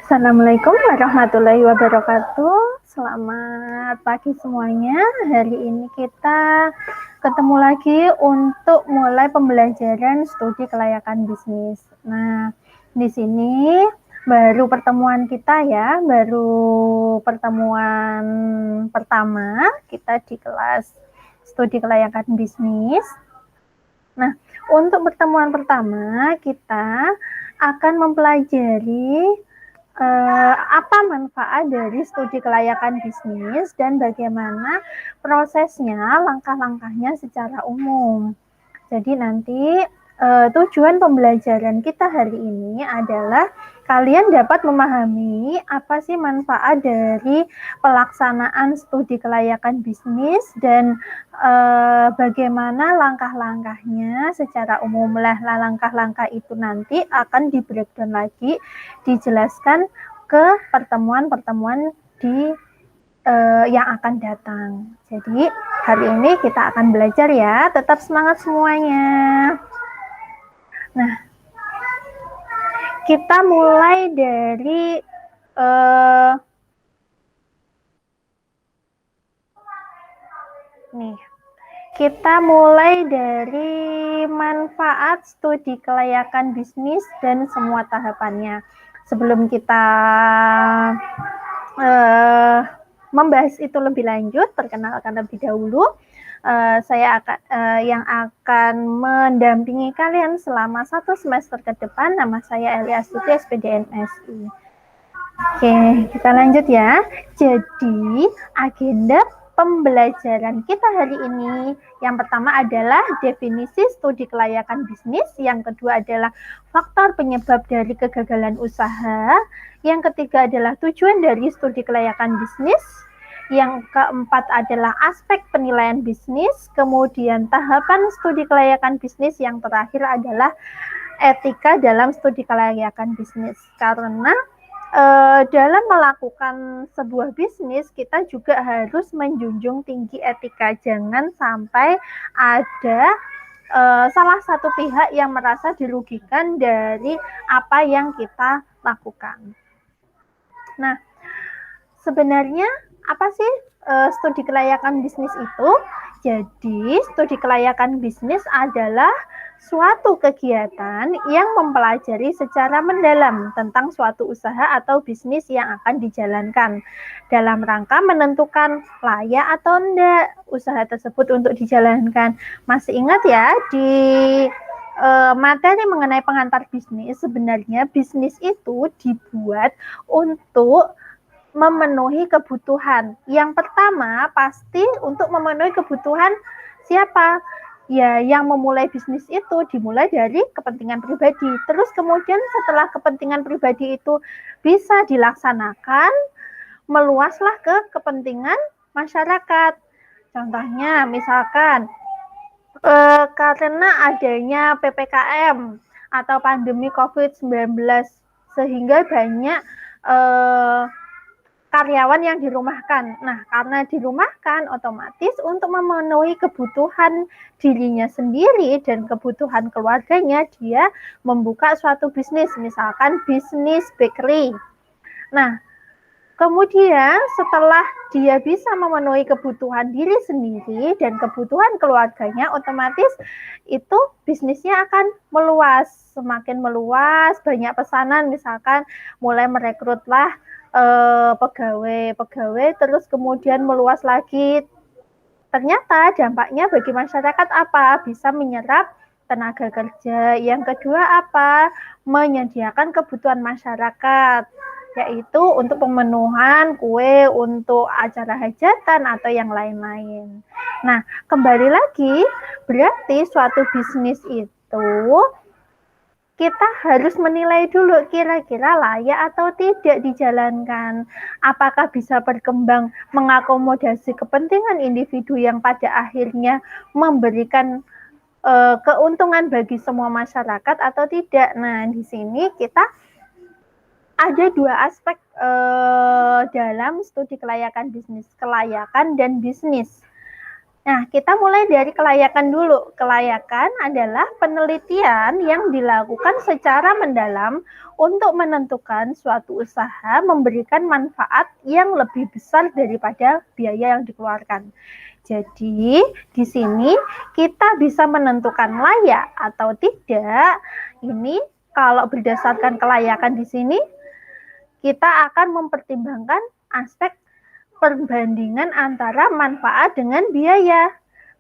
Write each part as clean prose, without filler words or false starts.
Assalamualaikum warahmatullahi wabarakatuh. Selamat pagi semuanya. Hari ini kita ketemu lagi untuk mulai pembelajaran studi kelayakan bisnis. Nah, di sini baru pertemuan kita ya, baru pertemuan pertama kita di kelas studi kelayakan bisnis. Nah, untuk pertemuan pertama kita akan mempelajari apa manfaat dari studi kelayakan bisnis dan bagaimana prosesnya, langkah-langkahnya secara umum. Jadi nanti tujuan pembelajaran kita hari ini adalah kalian dapat memahami apa sih manfaat dari pelaksanaan studi kelayakan bisnis dan bagaimana langkah-langkahnya secara umum. Lah langkah-langkah itu nanti akan di breakdown lagi, dijelaskan ke pertemuan-pertemuan di yang akan datang. Jadi hari ini kita akan belajar ya. Tetap semangat semuanya. Nah, kita mulai dari nih. Kita mulai dari manfaat studi kelayakan bisnis dan semua tahapannya. Sebelum kita membahas itu lebih lanjut, perkenalkan lebih dahulu. Saya akan yang akan mendampingi kalian selama 1 semester ke depan. Nama saya Elia Astuti, SPDN-MSI. Oke, kita lanjut ya. Jadi, agenda pembelajaran kita hari ini yang pertama adalah definisi studi kelayakan bisnis, yang kedua adalah faktor penyebab dari kegagalan usaha, yang ketiga adalah tujuan dari studi kelayakan bisnis, yang keempat adalah aspek penilaian bisnis, kemudian tahapan studi kelayakan bisnis, yang terakhir adalah etika dalam studi kelayakan bisnis. Karena dalam melakukan sebuah bisnis kita juga harus menjunjung tinggi etika. Jangan sampai ada salah satu pihak yang merasa dirugikan dari apa yang kita lakukan. Nah, sebenarnya apa sih studi kelayakan bisnis itu? Jadi, studi kelayakan bisnis adalah suatu kegiatan yang mempelajari secara mendalam tentang suatu usaha atau bisnis yang akan dijalankan dalam rangka menentukan layak atau enggak usaha tersebut untuk dijalankan. Masih ingat ya di materi mengenai pengantar bisnis, sebenarnya bisnis itu dibuat untuk memenuhi kebutuhan. Yang pertama pasti untuk memenuhi kebutuhan siapa? Ya, yang memulai bisnis itu dimulai dari kepentingan pribadi. Terus kemudian setelah kepentingan pribadi itu bisa dilaksanakan, meluaslah ke kepentingan masyarakat. Contohnya misalkan karena adanya PPKM atau pandemi COVID-19 sehingga banyak karyawan yang dirumahkan. Nah, karena dirumahkan, otomatis untuk memenuhi kebutuhan dirinya sendiri dan kebutuhan keluarganya, dia membuka suatu bisnis, misalkan bisnis bakery. Nah, kemudian setelah dia bisa memenuhi kebutuhan diri sendiri dan kebutuhan keluarganya, otomatis itu bisnisnya akan meluas, semakin meluas, banyak pesanan, misalkan mulai merekrutlah pegawai, terus kemudian meluas lagi. Ternyata dampaknya bagi masyarakat apa? Bisa menyerap tenaga kerja. Yang kedua apa? Menyediakan kebutuhan masyarakat, yaitu untuk pemenuhan kue untuk acara hajatan atau yang lain-lain. Nah, kembali lagi, berarti suatu bisnis itu kita harus menilai dulu kira-kira layak atau tidak dijalankan. Apakah bisa berkembang mengakomodasi kepentingan individu yang pada akhirnya memberikan keuntungan bagi semua masyarakat atau tidak. Nah, di sini kita ada 2 aspek dalam studi kelayakan bisnis, kelayakan dan bisnis. Nah, kita mulai dari kelayakan dulu. Kelayakan adalah penelitian yang dilakukan secara mendalam untuk menentukan suatu usaha memberikan manfaat yang lebih besar daripada biaya yang dikeluarkan. Jadi, di sini kita bisa menentukan layak atau tidak. Ini kalau berdasarkan kelayakan di sini, kita akan mempertimbangkan aspek perbandingan antara manfaat dengan biaya.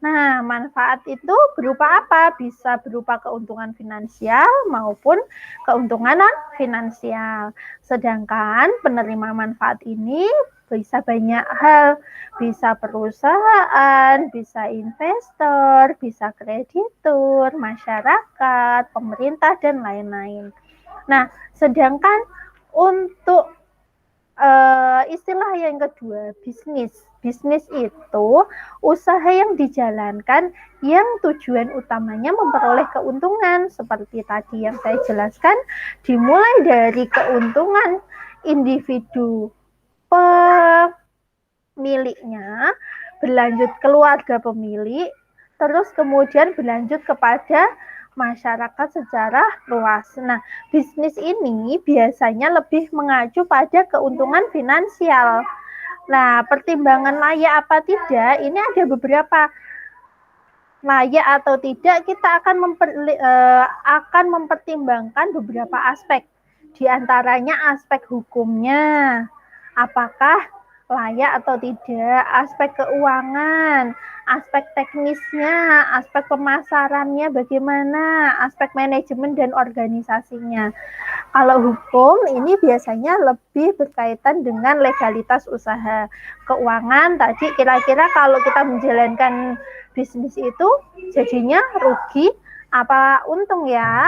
Nah, manfaat itu berupa apa? Bisa berupa keuntungan finansial maupun keuntungan non-finansial. Sedangkan penerima manfaat ini bisa banyak hal, bisa perusahaan, bisa investor, bisa kreditur, masyarakat, pemerintah, dan lain-lain. Nah, sedangkan untuk istilah yang kedua, bisnis. Bisnis itu usaha yang dijalankan yang tujuan utamanya memperoleh keuntungan. Seperti tadi yang saya jelaskan, dimulai dari keuntungan individu pemiliknya, berlanjut keluarga pemilik, terus kemudian berlanjut kepada masyarakat secara luas. Nah, bisnis ini biasanya lebih mengacu pada keuntungan finansial. Nah, pertimbangan layak apa tidak, ini ada beberapa. Layak atau tidak, kita akan mempertimbangkan beberapa aspek. Di antaranya aspek hukumnya, apakah layak atau tidak, aspek keuangan, aspek teknisnya, aspek pemasarannya bagaimana, aspek manajemen dan organisasinya. Kalau hukum ini biasanya lebih berkaitan dengan legalitas usaha. Keuangan tadi kira-kira kalau kita menjalankan bisnis itu jadinya rugi apa untung ya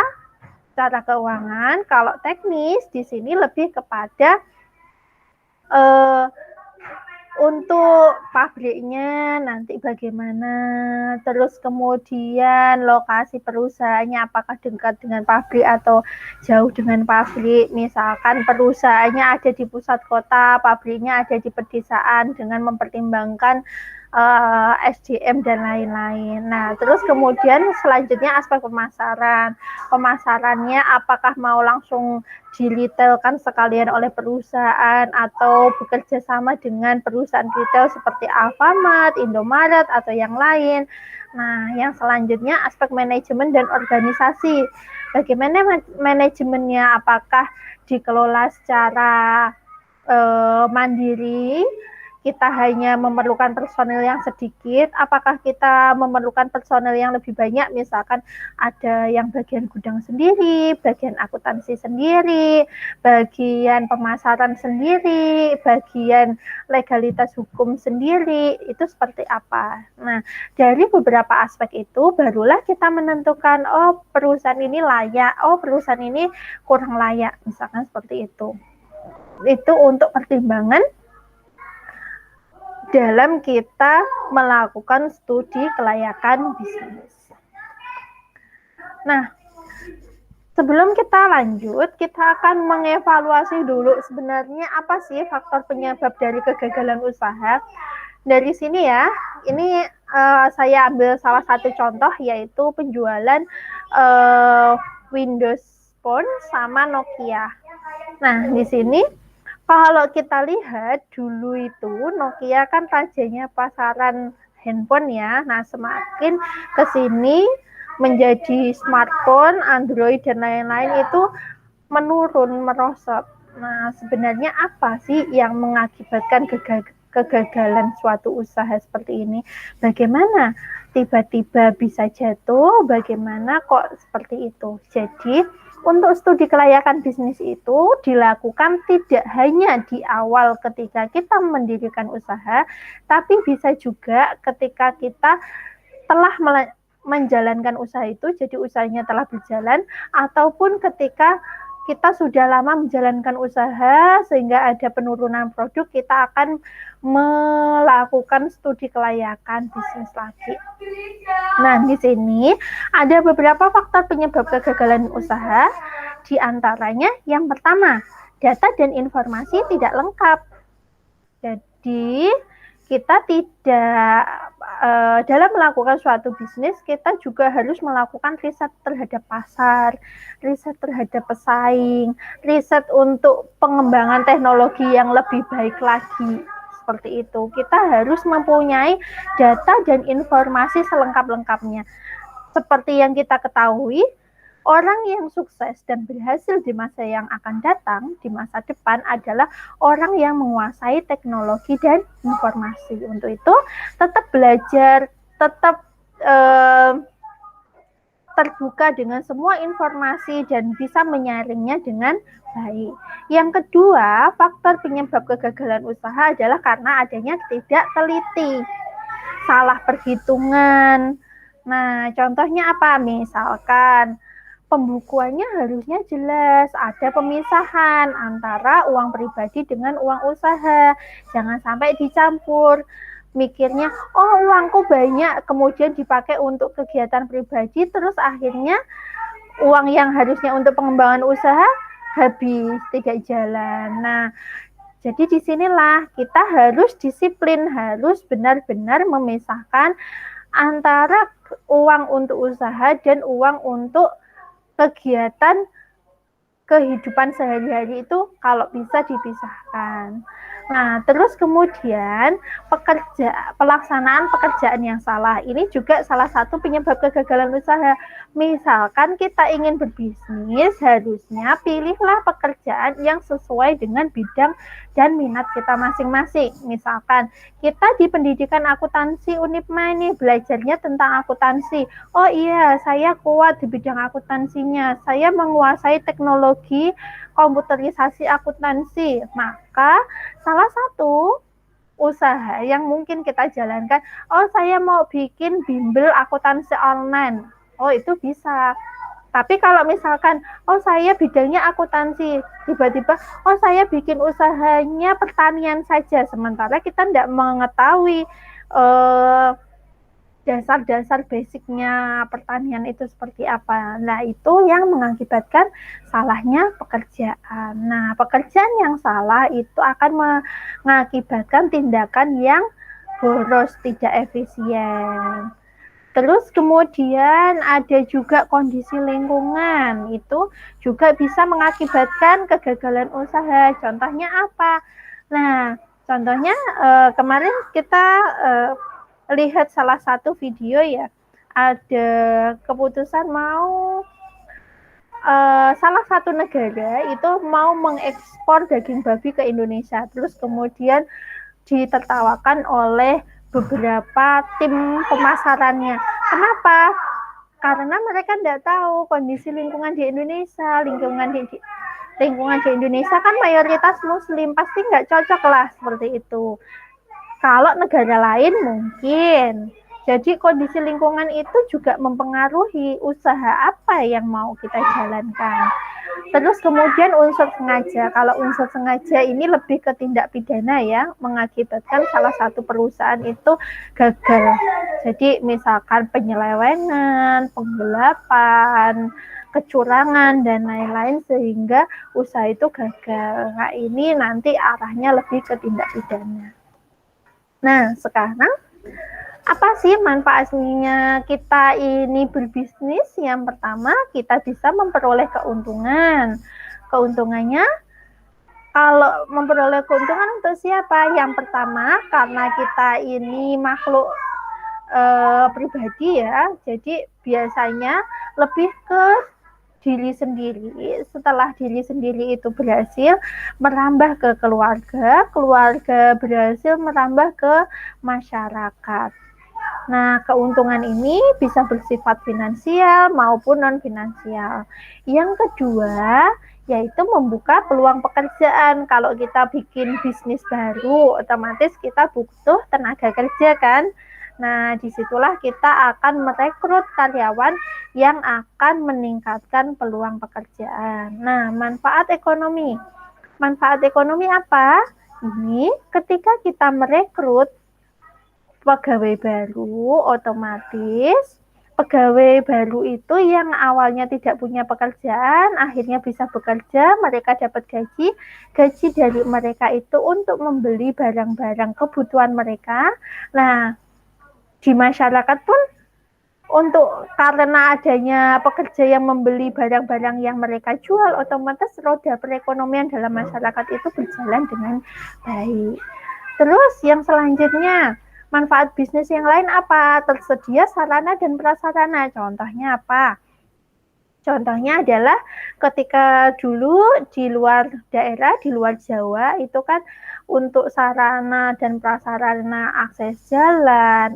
secara keuangan. Kalau teknis di sini lebih kepada untuk pabriknya nanti bagaimana, terus kemudian lokasi perusahaannya apakah dekat dengan pabrik atau jauh dengan pabrik. Misalkan perusahaannya ada di pusat kota, pabriknya ada di pedesaan, dengan mempertimbangkan SDM dan lain-lain. Nah, terus kemudian selanjutnya aspek pemasaran. Pemasarannya apakah mau langsung diretailkan sekalian oleh perusahaan atau bekerja sama dengan perusahaan retail seperti Alfamart, Indomaret atau yang lain. Nah, yang selanjutnya aspek manajemen dan organisasi. Bagaimana manajemennya? Apakah dikelola secara mandiri, kita hanya memerlukan personil yang sedikit, apakah kita memerlukan personil yang lebih banyak, misalkan ada yang bagian gudang sendiri, bagian akuntansi sendiri, bagian pemasaran sendiri, bagian legalitas hukum sendiri, itu seperti apa. Nah, dari beberapa aspek itu barulah kita menentukan, oh perusahaan ini layak, oh perusahaan ini kurang layak, misalkan seperti itu. Itu untuk pertimbangan dalam kita melakukan studi kelayakan bisnis. Nah, sebelum kita lanjut, kita akan mengevaluasi dulu sebenarnya apa sih faktor penyebab dari kegagalan usaha. Dari sini ya, ini saya ambil salah satu contoh, yaitu penjualan Windows Phone sama Nokia. Nah, di sini kalau kita lihat dulu itu Nokia kan rajanya pasaran handphone ya. Nah, semakin ke sini menjadi smartphone, Android dan lain-lain itu menurun, merosot. Nah, sebenarnya apa sih yang mengakibatkan kegagalan suatu usaha seperti ini? Bagaimana tiba-tiba bisa jatuh? Bagaimana kok seperti itu? Jadi, untuk studi kelayakan bisnis itu dilakukan tidak hanya di awal ketika kita mendirikan usaha, tapi bisa juga ketika kita telah menjalankan usaha itu, jadi usahanya telah berjalan, ataupun ketika kita sudah lama menjalankan usaha sehingga ada penurunan produk, kita akan melakukan studi kelayakan bisnis lagi. Nah, di sini ada beberapa faktor penyebab kegagalan usaha. Di antaranya yang pertama, data dan informasi tidak lengkap. Jadi, kita tidak dalam melakukan suatu bisnis, kita juga harus melakukan riset terhadap pasar, riset terhadap pesaing, riset untuk pengembangan teknologi yang lebih baik lagi. Seperti itu, kita harus mempunyai data dan informasi selengkap-lengkapnya. Seperti yang kita ketahui, orang yang sukses dan berhasil di masa yang akan datang, di masa depan adalah orang yang menguasai teknologi dan informasi. Untuk itu, tetap belajar, tetap terbuka dengan semua informasi dan bisa menyaringnya dengan baik. Yang kedua, faktor penyebab kegagalan usaha adalah karena adanya tidak teliti, salah perhitungan. Nah, contohnya apa? Misalkan pembukuannya harusnya jelas, ada pemisahan antara uang pribadi dengan uang usaha. Jangan sampai dicampur. Mikirnya, oh uangku banyak, kemudian dipakai untuk kegiatan pribadi, terus akhirnya uang yang harusnya untuk pengembangan usaha habis, tidak jalan. Nah, jadi disinilah kita harus disiplin, harus benar-benar memisahkan antara uang untuk usaha dan uang untuk kegiatan kehidupan sehari-hari itu kalau bisa dipisahkan. Nah, terus kemudian pelaksanaan pekerjaan yang salah ini juga salah satu penyebab kegagalan usaha. Misalkan kita ingin berbisnis, harusnya pilihlah pekerjaan yang sesuai dengan bidang dan minat kita masing-masing. Misalkan kita di pendidikan akuntansi Unipma ini belajarnya tentang akuntansi. Oh iya, saya kuat di bidang akuntansinya. Saya menguasai teknologi komputerisasi akuntansi. Maka salah satu usaha yang mungkin kita jalankan, oh saya mau bikin bimbel akuntansi online. Oh itu bisa. Tapi kalau misalkan, oh saya bidangnya akuntansi, tiba-tiba, oh saya bikin usahanya pertanian saja, sementara kita tidak mengetahui dasar-dasar basicnya pertanian itu seperti apa. Nah, itu yang mengakibatkan salahnya pekerjaan. Nah, pekerjaan yang salah itu akan mengakibatkan tindakan yang boros, tidak efisien. Terus kemudian ada juga kondisi lingkungan, itu juga bisa mengakibatkan kegagalan usaha. Contohnya apa? Nah, contohnya kemarin kita lihat salah satu video ya, ada keputusan mau salah satu negara itu mau mengekspor daging babi ke Indonesia, terus kemudian ditertawakan oleh beberapa tim pemasarannya. Kenapa? Karena mereka tidak tahu kondisi lingkungan di Indonesia, lingkungan di Indonesia kan mayoritas Muslim, pasti nggak cocok lah seperti itu. Kalau negara lain mungkin. Jadi kondisi lingkungan itu juga mempengaruhi usaha apa yang mau kita jalankan. Terus kemudian unsur sengaja. Kalau unsur sengaja ini lebih ke tindak pidana ya, mengakibatkan salah satu perusahaan itu gagal. Jadi misalkan penyelewengan, penggelapan, kecurangan dan lain-lain sehingga usaha itu gagal. Nah, ini nanti arahnya lebih ke tindak pidana. Nah, sekarang apa sih manfaatnya kita ini berbisnis? Yang pertama, kita bisa memperoleh keuntungan. Keuntungannya, kalau memperoleh keuntungan untuk siapa? Yang pertama, karena kita ini makhluk pribadi ya, jadi biasanya lebih ke diri sendiri. Setelah diri sendiri itu berhasil merambah ke keluarga, keluarga berhasil merambah ke masyarakat. Nah, keuntungan ini bisa bersifat finansial maupun non-finansial. Yang kedua, yaitu membuka peluang pekerjaan. Kalau kita bikin bisnis baru, otomatis kita butuh tenaga kerja kan? Nah, disitulah kita akan merekrut karyawan yang akan meningkatkan peluang pekerjaan. Nah, manfaat ekonomi. Manfaat ekonomi apa? Ini ketika kita merekrut pegawai baru, otomatis pegawai baru itu yang awalnya tidak punya pekerjaan, akhirnya bisa bekerja, mereka dapat gaji. Gaji dari mereka itu untuk membeli barang-barang kebutuhan mereka. Nah, di masyarakat pun karena adanya pekerja yang membeli barang-barang yang mereka jual, otomatis roda perekonomian dalam masyarakat itu berjalan dengan baik. Terus yang selanjutnya, manfaat bisnis yang lain apa? Tersedia sarana dan prasarana. Contohnya apa? Contohnya adalah ketika dulu di luar daerah, di luar Jawa, itu kan untuk sarana dan prasarana akses jalan,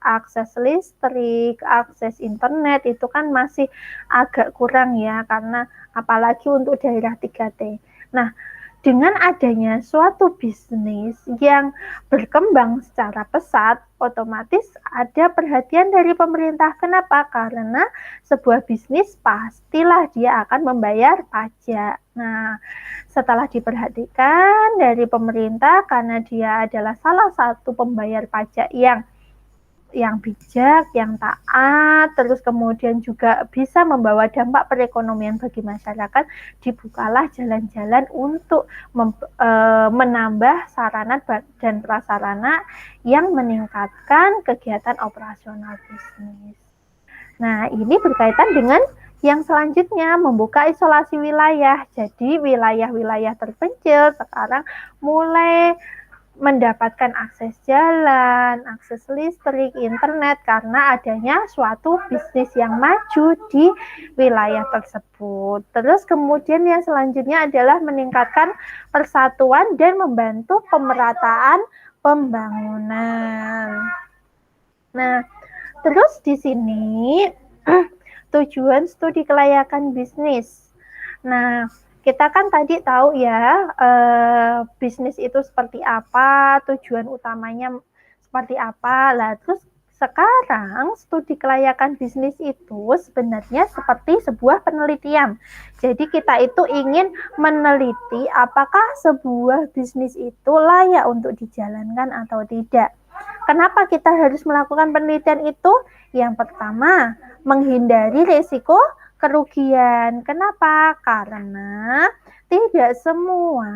akses listrik, akses internet, itu kan masih agak kurang ya, karena apalagi untuk daerah 3T. Nah, dengan adanya suatu bisnis yang berkembang secara pesat, otomatis ada perhatian dari pemerintah. Kenapa? Karena sebuah bisnis pastilah dia akan membayar pajak. Nah, setelah diperhatikan dari pemerintah, karena dia adalah salah satu pembayar pajak yang bijak, yang taat, terus kemudian juga bisa membawa dampak perekonomian bagi masyarakat, dibukalah jalan-jalan untuk menambah sarana dan prasarana yang meningkatkan kegiatan operasional bisnis. Nah, ini berkaitan dengan yang selanjutnya, membuka isolasi wilayah. Jadi wilayah-wilayah terpencil sekarang mulai mendapatkan akses jalan, akses listrik, internet karena adanya suatu bisnis yang maju di wilayah tersebut. Terus kemudian yang selanjutnya adalah meningkatkan persatuan dan membantu pemerataan pembangunan. Nah, terus di sini tujuan studi kelayakan bisnis. Nah, kita kan tadi tahu ya, bisnis itu seperti apa, tujuan utamanya seperti apa. Lah, terus sekarang studi kelayakan bisnis itu sebenarnya seperti sebuah penelitian. Jadi kita itu ingin meneliti apakah sebuah bisnis itu layak untuk dijalankan atau tidak. Kenapa kita harus melakukan penelitian itu? Yang pertama, menghindari risiko kerugian. Kenapa? Karena tidak semua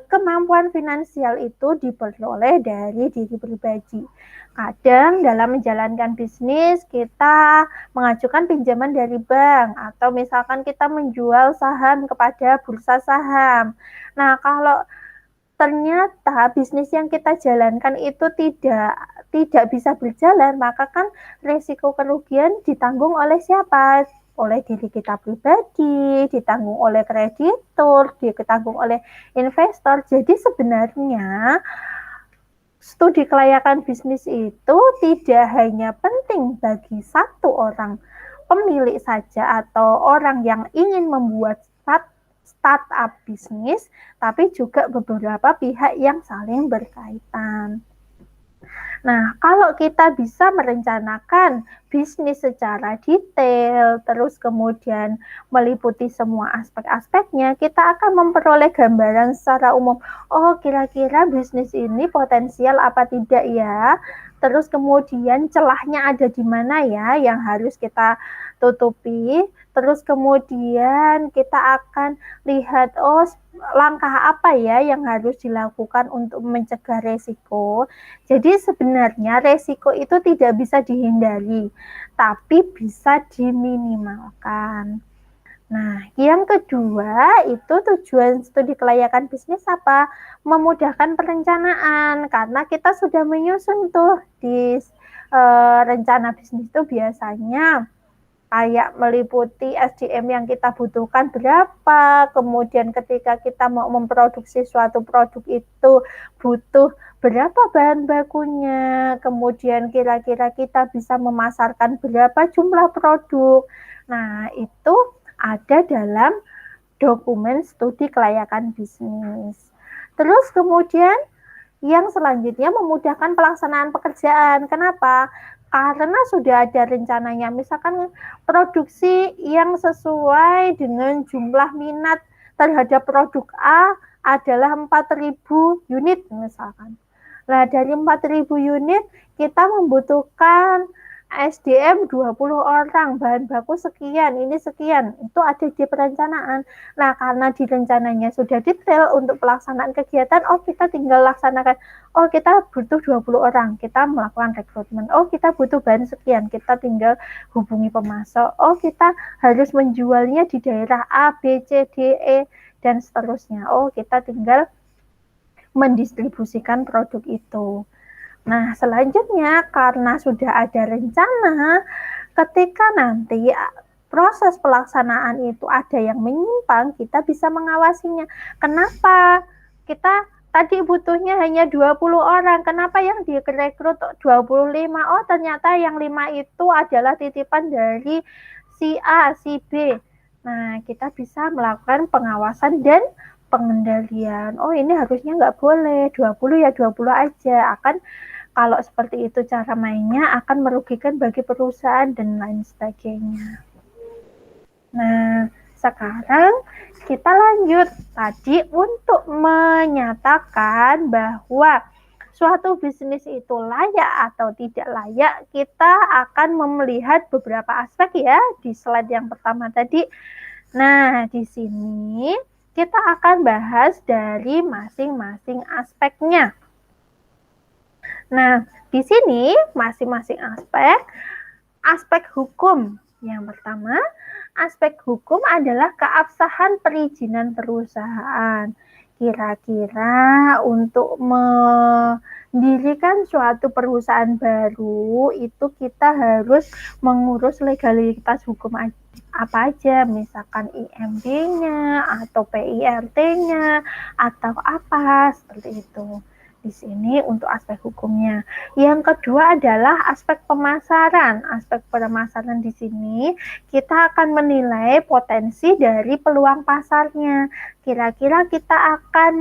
kemampuan finansial itu diperoleh dari diri pribadi. Kadang dalam menjalankan bisnis kita mengajukan pinjaman dari bank atau misalkan kita menjual saham kepada bursa saham. Nah, kalau ternyata bisnis yang kita jalankan itu tidak bisa berjalan, maka kan resiko kerugian ditanggung oleh siapa? Oleh diri kita pribadi, ditanggung oleh kreditur, ditanggung oleh investor. Jadi sebenarnya studi kelayakan bisnis itu tidak hanya penting bagi satu orang pemilik saja atau orang yang ingin membuat startup bisnis, tapi juga beberapa pihak yang saling berkaitan. Nah, kalau kita bisa merencanakan bisnis secara detail, terus kemudian meliputi semua aspek-aspeknya, kita akan memperoleh gambaran secara umum. Oh, kira-kira bisnis ini potensial apa tidak ya? Terus kemudian celahnya ada di mana ya yang harus kita tutupi. Terus kemudian kita akan lihat, oh langkah apa ya yang harus dilakukan untuk mencegah resiko. Jadi sebenarnya resiko itu tidak bisa dihindari, tapi bisa diminimalkan. Nah, yang kedua itu tujuan studi kelayakan bisnis apa? Memudahkan perencanaan, karena kita sudah menyusun tuh di rencana bisnis itu biasanya kayak meliputi SDM yang kita butuhkan berapa, kemudian ketika kita mau memproduksi suatu produk itu butuh berapa bahan bakunya, kemudian kira-kira kita bisa memasarkan berapa jumlah produk. Nah, itu ada dalam dokumen studi kelayakan bisnis. Terus kemudian yang selanjutnya memudahkan pelaksanaan pekerjaan. Kenapa? Karena sudah ada rencananya, misalkan produksi yang sesuai dengan jumlah minat terhadap produk A adalah 4.000 unit misalkan. Nah, dari 4.000 unit kita membutuhkan SDM 20 orang, bahan baku sekian, ini sekian, itu ada di perencanaan. Nah, karena di rencananya sudah detail untuk pelaksanaan kegiatan, kita tinggal laksanakan. Kita butuh 20 orang, kita melakukan rekrutmen. Kita butuh bahan sekian, kita tinggal hubungi pemasok. Kita harus menjualnya di daerah A, B, C, D, E, dan seterusnya. Kita tinggal mendistribusikan produk itu. Nah, selanjutnya karena sudah ada rencana, ketika nanti proses pelaksanaan itu ada yang menyimpang, kita bisa mengawasinya. Kenapa? Kita tadi butuhnya hanya 20 orang, kenapa yang direkrut 25? Ternyata yang 5 itu adalah titipan dari si A, si B. Nah, kita bisa melakukan pengawasan dan pengendalian. Ini harusnya nggak boleh, 20 ya 20 aja. Kalau seperti itu cara mainnya akan merugikan bagi perusahaan dan lain sebagainya. Nah, sekarang kita lanjut tadi untuk menyatakan bahwa suatu bisnis itu layak atau tidak layak, kita akan melihat beberapa aspek ya di slide yang pertama tadi. Nah, di sini kita akan bahas dari masing-masing aspeknya. Nah, di sini masing-masing aspek hukum. Yang pertama, aspek hukum adalah keabsahan perizinan perusahaan. Kira-kira untuk mendirikan suatu perusahaan baru itu kita harus mengurus legalitas hukum apa aja, misalkan IMB-nya atau PIRT-nya atau apa seperti itu. Di sini untuk aspek hukumnya. Yang kedua adalah aspek pemasaran. Aspek pemasaran di sini kita akan menilai potensi dari peluang pasarnya. Kira-kira kita akan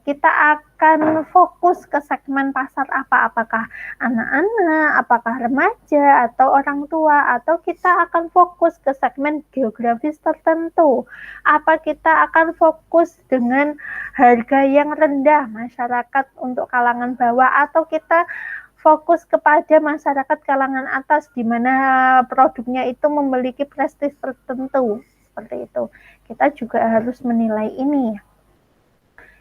kita akan fokus ke segmen pasar apa? Apakah anak-anak, apakah remaja, atau orang tua, atau kita akan fokus ke segmen geografis tertentu? Apa kita akan fokus dengan harga yang rendah masyarakat untuk kalangan bawah, atau kita fokus kepada masyarakat kalangan atas di mana produknya itu memiliki prestis tertentu? Seperti itu. Kita juga harus menilai ini.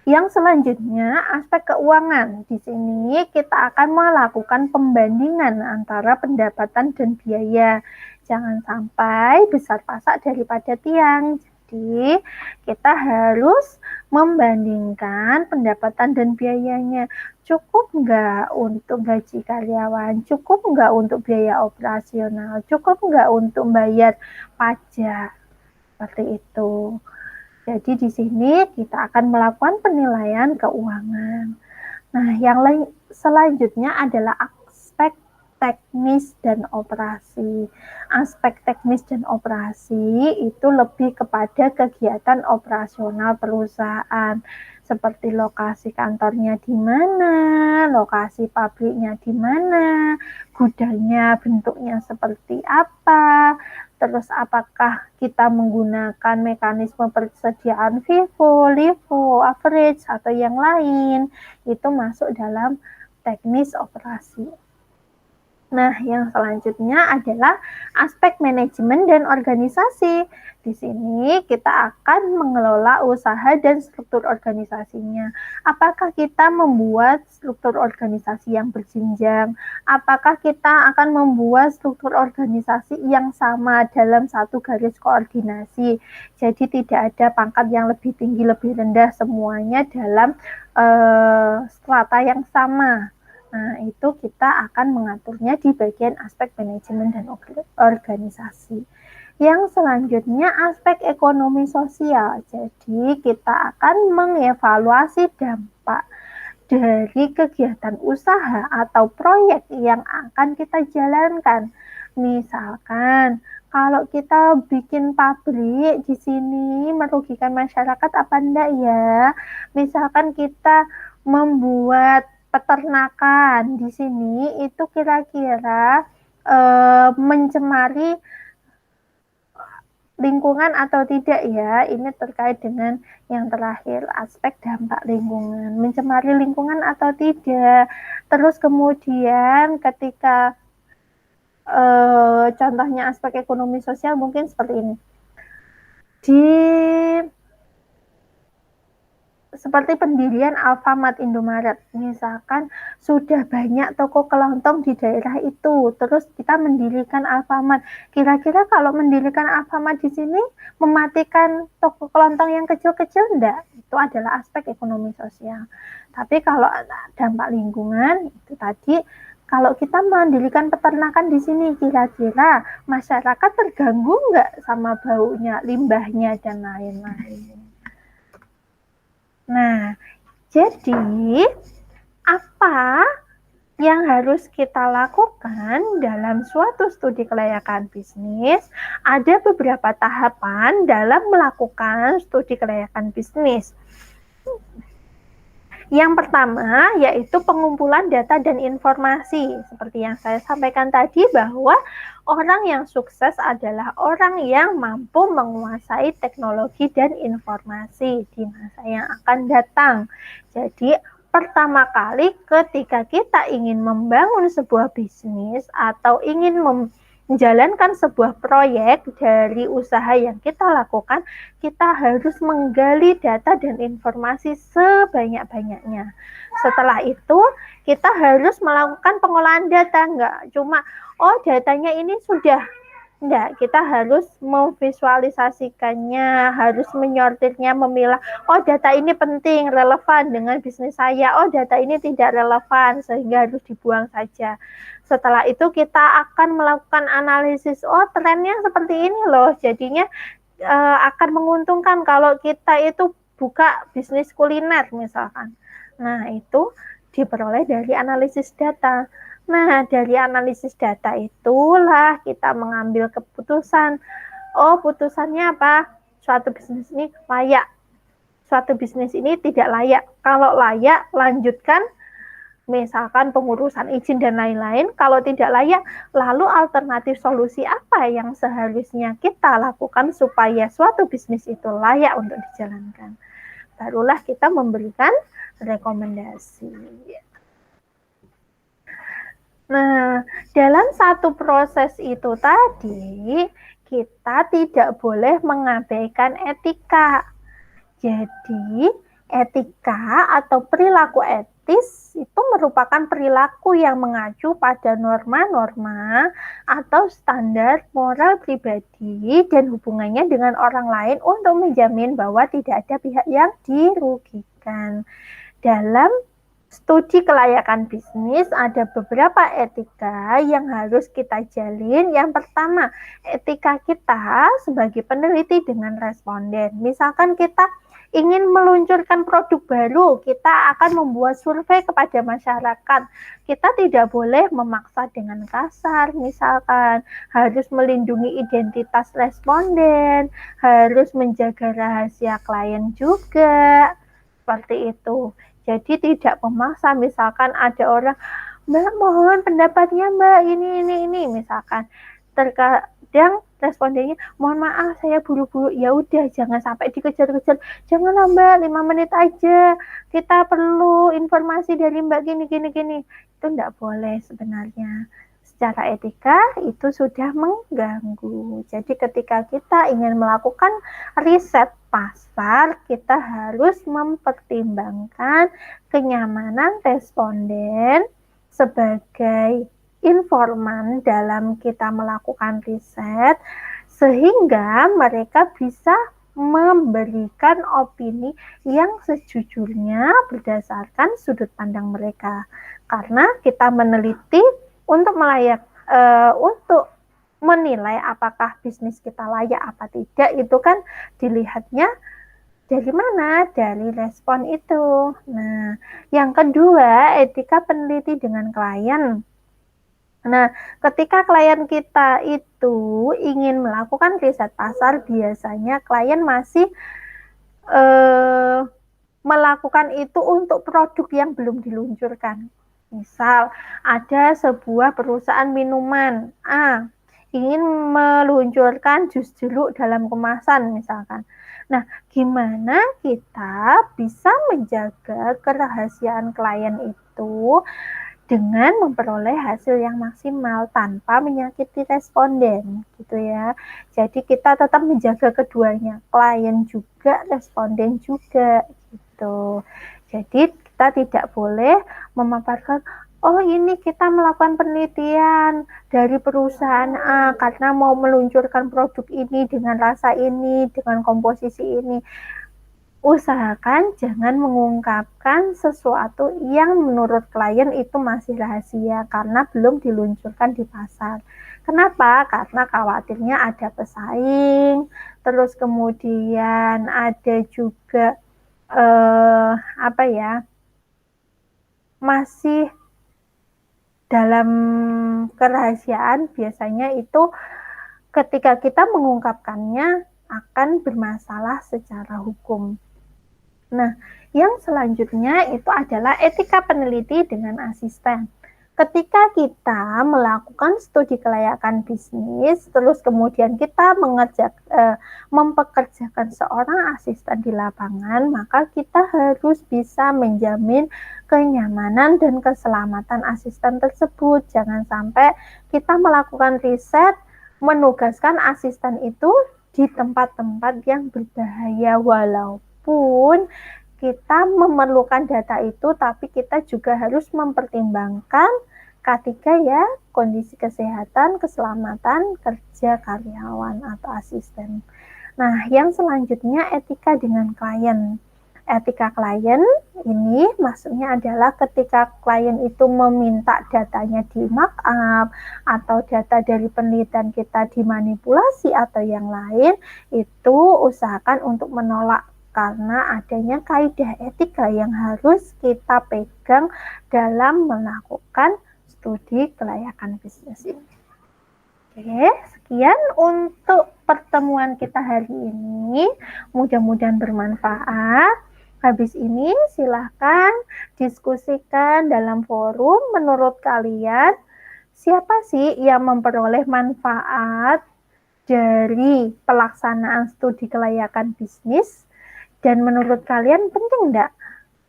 Yang selanjutnya, aspek keuangan. Di sini kita akan melakukan pembandingan antara pendapatan dan biaya. Jangan sampai besar pasak daripada tiang. Jadi, kita harus membandingkan pendapatan dan biayanya. Cukup nggak untuk gaji karyawan? Cukup nggak untuk biaya operasional? Cukup nggak untuk bayar pajak? Seperti itu. Jadi di sini kita akan melakukan penilaian keuangan. Nah, yang selanjutnya adalah aspek teknis dan operasi. Aspek teknis dan operasi itu lebih kepada kegiatan operasional perusahaan, seperti lokasi kantornya di mana, lokasi pabriknya di mana, gudangnya bentuknya seperti apa, terus apakah kita menggunakan mekanisme persediaan FIFO, LIFO, average, atau yang lain, itu masuk dalam teknis operasi. Nah, yang selanjutnya adalah aspek manajemen dan organisasi. Di sini kita akan mengelola usaha dan struktur organisasinya. Apakah kita membuat struktur organisasi yang berjenjang? Apakah kita akan membuat struktur organisasi yang sama dalam satu garis koordinasi? Jadi tidak ada pangkat yang lebih tinggi, lebih rendah, semuanya dalam strata yang sama. Nah, itu kita akan mengaturnya di bagian aspek manajemen dan organisasi. Yang selanjutnya aspek ekonomi sosial. Jadi, kita akan mengevaluasi dampak dari kegiatan usaha atau proyek yang akan kita jalankan. Misalkan, kalau kita bikin pabrik di sini merugikan masyarakat apa enggak ya? Misalkan kita membuat peternakan di sini itu kira-kira mencemari lingkungan atau tidak ya, ini terkait dengan yang terakhir, aspek dampak lingkungan, mencemari lingkungan atau tidak. Terus kemudian ketika contohnya aspek ekonomi sosial mungkin seperti ini. Seperti pendirian Alfamart Indomaret, misalkan sudah banyak toko kelontong di daerah itu, terus kita mendirikan Alfamart. Kira-kira kalau mendirikan Alfamart di sini mematikan toko kelontong yang kecil-kecil enggak? Itu adalah aspek ekonomi sosial. Tapi kalau dampak lingkungan itu tadi, kalau kita mendirikan peternakan di sini, kira-kira masyarakat terganggu enggak sama baunya, limbahnya dan lain-lain. Nah, jadi apa yang harus kita lakukan dalam suatu studi kelayakan bisnis? Ada beberapa tahapan dalam melakukan studi kelayakan bisnis. Yang pertama yaitu pengumpulan data dan informasi. Seperti yang saya sampaikan tadi bahwa orang yang sukses adalah orang yang mampu menguasai teknologi dan informasi di masa yang akan datang. Jadi pertama kali ketika kita ingin membangun sebuah bisnis atau ingin menjalankan sebuah proyek dari usaha yang kita lakukan, kita harus menggali data dan informasi sebanyak-banyaknya. Setelah itu, kita harus melakukan pengolahan data, enggak cuma, oh datanya ini sudah. Enggak, kita harus memvisualisasikannya, harus menyortirnya, memilah, oh data ini penting, relevan dengan bisnis saya, oh data ini tidak relevan, sehingga harus dibuang saja. Setelah itu kita akan melakukan analisis, oh trennya seperti ini loh, jadinya akan menguntungkan kalau kita itu buka bisnis kuliner misalkan. Nah, itu diperoleh dari analisis data. Nah, dari analisis data itulah kita mengambil keputusan. Oh, putusannya apa? Suatu bisnis ini layak. Suatu bisnis ini tidak layak. Kalau layak, lanjutkan. Misalkan pengurusan izin dan lain-lain. Kalau tidak layak, lalu alternatif solusi apa yang seharusnya kita lakukan supaya suatu bisnis itu layak untuk dijalankan. Barulah kita memberikan rekomendasi. Nah, dalam satu proses itu tadi, kita tidak boleh mengabaikan etika. Jadi, etika atau perilaku etis itu merupakan perilaku yang mengacu pada norma-norma atau standar moral pribadi dan hubungannya dengan orang lain untuk menjamin bahwa tidak ada pihak yang dirugikan. Dalam studi kelayakan bisnis ada beberapa etika yang harus kita jalin. Yang pertama, etika kita sebagai peneliti dengan responden. Misalkan kita ingin meluncurkan produk baru, kita akan membuat survei kepada masyarakat. Kita tidak boleh memaksa dengan kasar, misalkan harus melindungi identitas responden, harus menjaga rahasia klien juga, seperti itu. Jadi tidak memaksa, misalkan ada orang, Mbak mohon pendapatnya Mbak, ini, misalkan. Terkadang respondennya, mohon maaf saya buru-buru, ya udah jangan sampai dikejar-kejar, janganlah Mbak 5 menit aja, kita perlu informasi dari Mbak gini. Itu enggak boleh sebenarnya. Secara etika itu sudah mengganggu. Jadi ketika kita ingin melakukan riset pasar, kita harus mempertimbangkan kenyamanan responden sebagai informan dalam kita melakukan riset, sehingga mereka bisa memberikan opini yang sejujurnya berdasarkan sudut pandang mereka. Karena kita meneliti untuk untuk menilai apakah bisnis kita layak apa tidak, itu kan dilihatnya dari mana? Dari respon itu. Nah, yang kedua, etika peneliti dengan klien. Nah, ketika klien kita itu ingin melakukan riset pasar, biasanya klien masih melakukan itu untuk produk yang belum diluncurkan. Misal, ada sebuah perusahaan minuman A ingin meluncurkan jus jeruk dalam kemasan misalkan. Nah, gimana kita bisa menjaga kerahasiaan klien itu dengan memperoleh hasil yang maksimal tanpa menyakiti responden gitu ya. Jadi kita tetap menjaga keduanya, klien juga, responden juga gitu. Jadi kita tidak boleh memaparkan, oh ini kita melakukan penelitian dari perusahaan A karena mau meluncurkan produk ini dengan rasa ini, dengan komposisi ini. Usahakan jangan mengungkapkan sesuatu yang menurut klien itu masih rahasia karena belum diluncurkan di pasar. Kenapa? Karena khawatirnya ada pesaing, terus kemudian ada juga apa ya, masih dalam kerahasiaan biasanya itu ketika kita mengungkapkannya akan bermasalah secara hukum. Nah, yang selanjutnya itu adalah etika peneliti dengan asisten. Ketika kita melakukan studi kelayakan bisnis, terus kemudian kita mempekerjakan seorang asisten di lapangan, maka kita harus bisa menjamin kenyamanan dan keselamatan asisten tersebut. Jangan sampai kita melakukan riset, menugaskan asisten itu di tempat-tempat yang berbahaya, walaupun kita memerlukan data itu, tapi kita juga harus mempertimbangkan K3 ya, kondisi kesehatan, keselamatan kerja karyawan atau asisten. Nah, yang selanjutnya etika dengan klien. Etika klien ini maksudnya adalah ketika klien itu meminta datanya di markup atau data dari penelitian kita dimanipulasi atau yang lain, itu usahakan untuk menolak karena adanya kaidah etika yang harus kita pegang dalam melakukan studi kelayakan bisnis ini. Oke, sekian untuk pertemuan kita hari ini. Mudah-mudahan bermanfaat. Habis ini silahkan diskusikan dalam forum menurut kalian siapa sih yang memperoleh manfaat dari pelaksanaan studi kelayakan bisnis dan menurut kalian penting enggak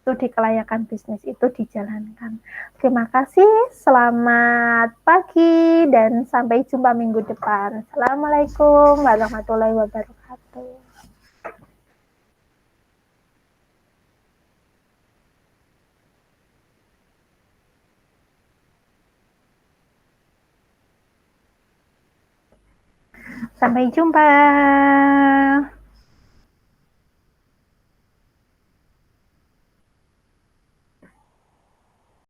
studi kelayakan bisnis itu dijalankan. Terima kasih, selamat pagi, dan sampai jumpa minggu depan. Assalamualaikum warahmatullahi wabarakatuh. Sampai jumpa.